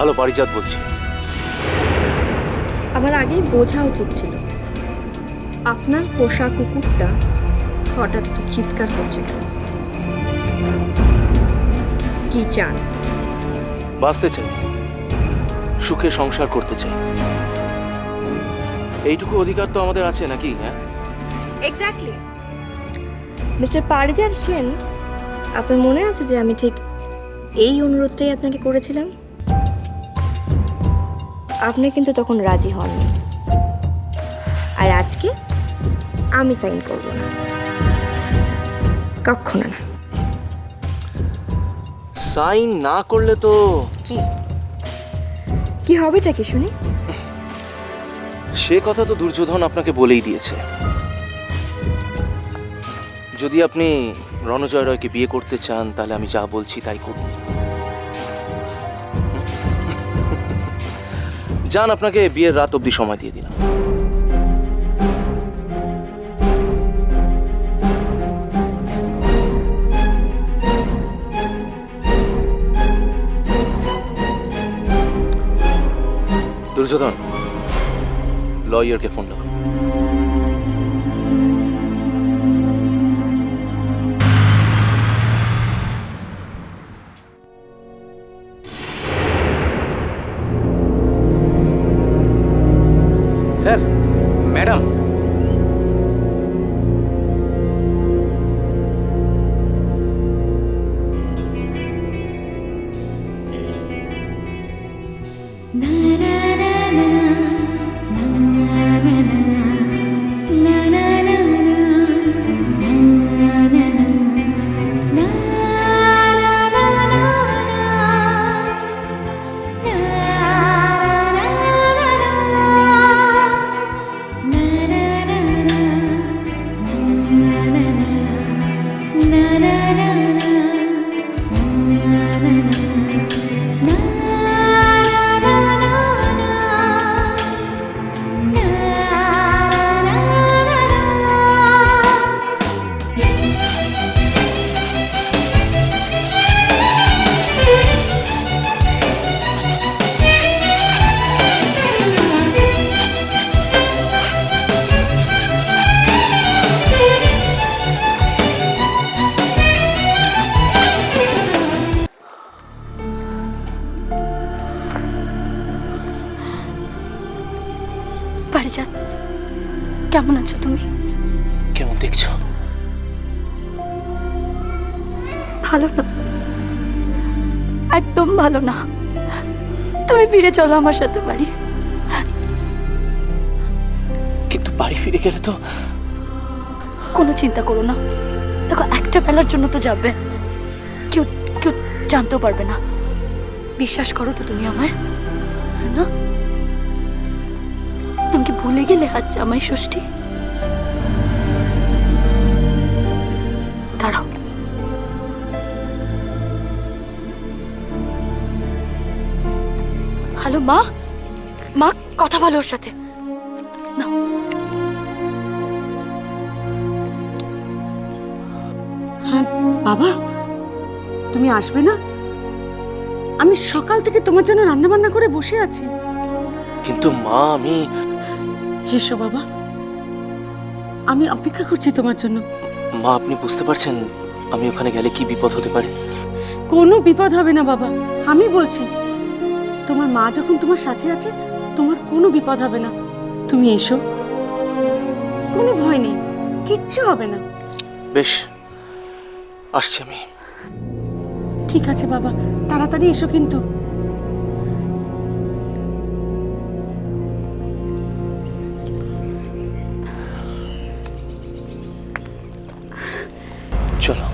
Hello, পারিজাত বলছি। আমার আগেই বোঝা উচিত ছিল আপনার পোষা কুকুরটা হঠাৎ তো চিৎকার করছে কেন? কি চান? বাঁচতে চাই, সুখে সংসার করতে চাই। এইটুকু অধিকার তো আমাদের আছে নাকি? হ্যাঁ, এক্স্যাক্টলি। মিস্টার পারিজাত সেন, আপনার মনে আছে যে আমি ঠিক এই অনুরোধটাই আপনাকে করেছিলাম? আপনি কিন্তু তখন রাজি হননি, আর আজকে আমি সাইন করব না, কখনো না। সাইন না করলে তো কি কি হবেটা কি শুনি? সে কথা তো দুর্যোধন আপনাকে বলেই দিয়েছে। যদি আপনি রণজয় রয়কে বিয়ে করতে চান তাহলে আমি যা বলছি তাই করুন। যান, আপনাকে বিয়ের রাত অবধি সময় দিয়ে দিলাম। দুর্যোধন, লয়ারকে ফোন লাগাও। Sir, madam. পারিজাত, কেমন আছো তুমি? কেমন দেখছো? ভালো না, একদম ভালো না। তুমি ফিরে চলো আমার সাথে বাড়ি। কিন্তু বাড়ি ফিরে গেলে তো। কোনো চিন্তা করো না, দেখো একটা বেলার জন্য তো যাবে, কেউ কেউ জানতেও পারবে না। বিশ্বাস করো তো তুমি আমায়, হ্যাঁ না? তুমি কি ভুলে গেলে আজ জামাই ষষ্ঠী? দাঁড়াও, হ্যালো মা, মা কথা বলো ওর সাথে। নাও। হ্যাঁ বাবা, তুমি আসবে না? আমি সকাল থেকে তোমার জন্য রান্না বান্না করে বসে আছি। কিন্তু মা, আমি। এসো বাবা, আমি অপেক্ষা করছি তোমার জন্য। মা, আপনি বুঝতে পারছেন আমি ওখানে গেলে কি বিপদ হতে পারে? কোনো বিপদ হবে না বাবা, আমি বলছি। তোমার মা যখন তোমার সাথে আছে, তোমার কোনো বিপদ হবে না। তুমি এসো, কোনো ভয় নেই, কিচ্ছু হবে না। বেশ, আসছি আমি। ঠিক আছে বাবা, তাড়াতাড়ি এসো কিন্তু। চলো।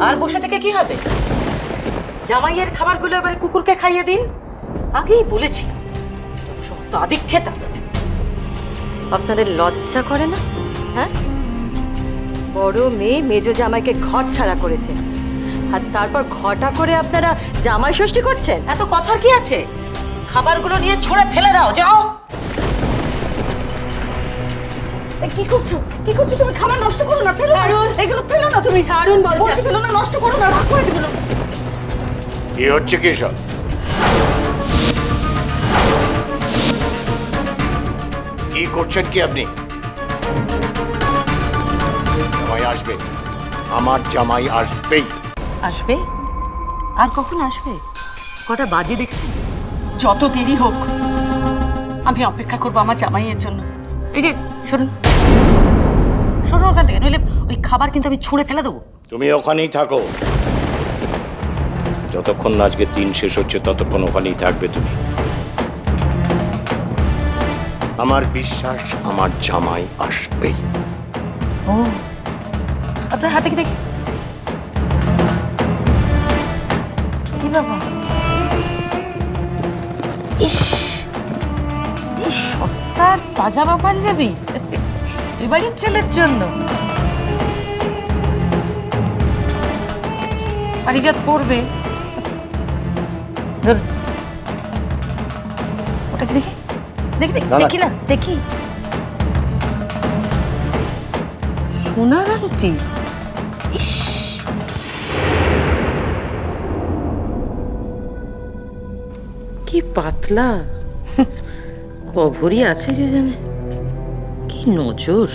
আর বসে থেকে কি হবে? জামাইয়ের খাবারগুলো এবারে কুকুরকে খাইয়ে দিন। আগেই বলেছি যত সমস্ত আদিক্ষেতা। আপনাদের লজ্জা করে না? হ্যাঁ, বড় মেয়ে মেজো জামাইকে ঘর ছাড়া করেছে, আর তারপর ঘটা করে আপনারা জামাই ষষ্ঠী করছেন। এত কথার কি আছে? খাবারগুলো নিয়ে ছুঁড়ে ফেলে দাও, যাও। কি করছো? কি করছো তুমি? খাবার নষ্ট করো না, ফেলো। ছাড়ুন। এগুলো ফেলো না তুমি। ছাড়ুন বলছি। ফেলো না, নষ্ট করো না, রাখো এগুলো। কি হচ্ছে কি সব? কি করছেন কি আপনি? জামাই আসবে, আমার জামাই আসবেই। আসবে? আর কখন আসবে? কটা বাজে দেখছেন? যত দেরি হোক আমি অপেক্ষা করবো আমার জামাইয়ের জন্য। এই যে শুনুন, শুনুন ওখান থেকে, নইলে ওই খাবার কিন্তু আমি ছুঁড়ে ফেলে দেবো। তুমি ওখানেই থাকো, যতক্ষণ না আজকে দিন শেষ হচ্ছে ততক্ষণ ওখানেই থাকবে তুমি। আমার বিশ্বাস আমার জামাই আসবেই। ও, আপনার হাতে কি দেখি? কি বাবা? ইস, এই সস্তার পাজামা পাঞ্জাবি এবারের ছেলের জন্য। পারিজাত পরবে। ধরুন, ওটা কি দেখি? দেখি দেখি, না, না। দেখি না, দেখি। সোনার আংটি। ইস, কি পাতলা, কভরি আছে কে জানে, কি নজর।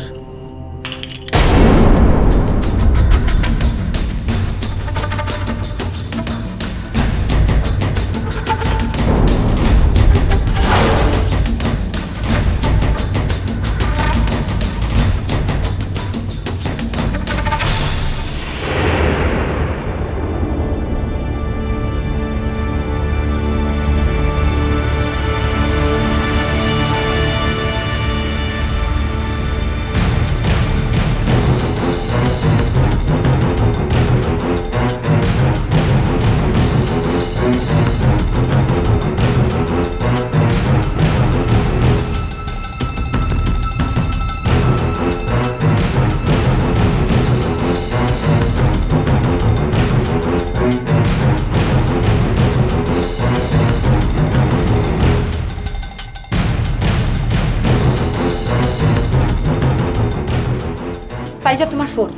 পারিজাত, তোমার ফোন।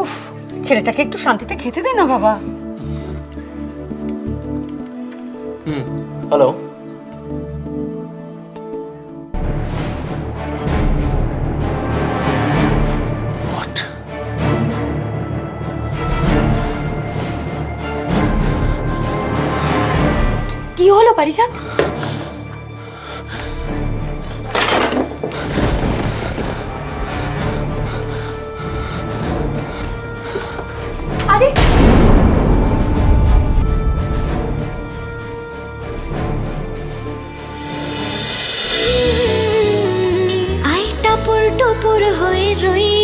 উফ, ছেলেটাকে একটু শান্তিতে খেতে দে না বাবা। হ্যালো। হোয়াট? কি হলো পারিজাত? আরে আই টাপুর টুপুর হয়ে রই